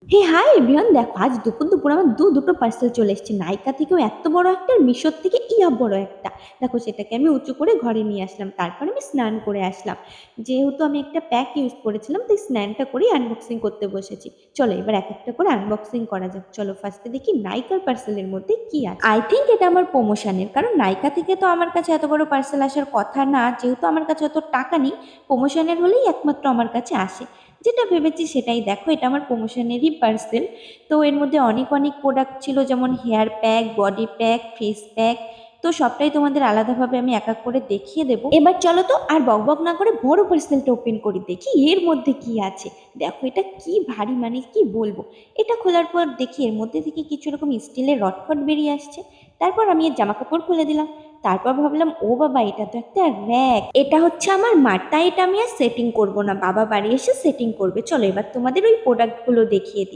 হে hi everyone, দেখো আজ দুপুর দুপুর আমার দুটো পার্সেল চলে এসেছে। নাইকা থেকেও এত বড় একটা, আর মিশোর থেকে ইয়া বড় একটা। দেখো সেটাকে আমি উঁচু করে ঘরে নিয়ে আসলাম, তারপর আমি স্নান করে আসলাম। যেহেতু আমি একটা প্যাক ইউজ করেছিলাম, তাই স্নানটা করেই আনবক্সিং করতে বসেছি। চলো এবার এক একটা করে আনবক্সিং করা যাক। চলো ফার্স্টে দেখি নাইকার পার্সেলের মধ্যে কি আছে। আই থিঙ্ক এটা আমার প্রমোশনের, কারণ নাইকা থেকে তো আমার কাছে এত বড় পার্সেল আসার কথা না, যেহেতু আমার কাছে অত টাকা নেই। প্রমোশনের হলেই একমাত্র আমার কাছে আসে। যেটা ভেবেছি সেটাই। দেখো এটা আমার প্রমোশনেরই পার্সেল। তো এর মধ্যে অনেক অনেক প্রোডাক্ট ছিল, যেমন hair pack, body pack, face pack. তো সবটাই তোমাদের আলাদাভাবে আমি এক এক করে দেখিয়ে দেবো। এবার চলো তো আর বকবক না করে বড় পার্সেলটা ওপেন করি, দেখি এর মধ্যে কি আছে। দেখো এটা কি ভারী, মানে কি বলবো। এটা খোলার পর দেখি এর মধ্যে থেকে কিছু রকম স্টিলের রডফট বেরিয়ে আসছে। তারপর আমি এর জামা কাপড় খুলে দিলাম। তারপর ভাবলাম ও বাবা, এটা তো একটা র্যাক। এটা হচ্ছে আমার মার, তাই এটা আমি আর সেটিং করবো না, বাবা বাড়ি এসে সেটিং করবে। চলো এবার তোমাদের ওই প্রোডাক্টগুলো দেখিয়ে দিই।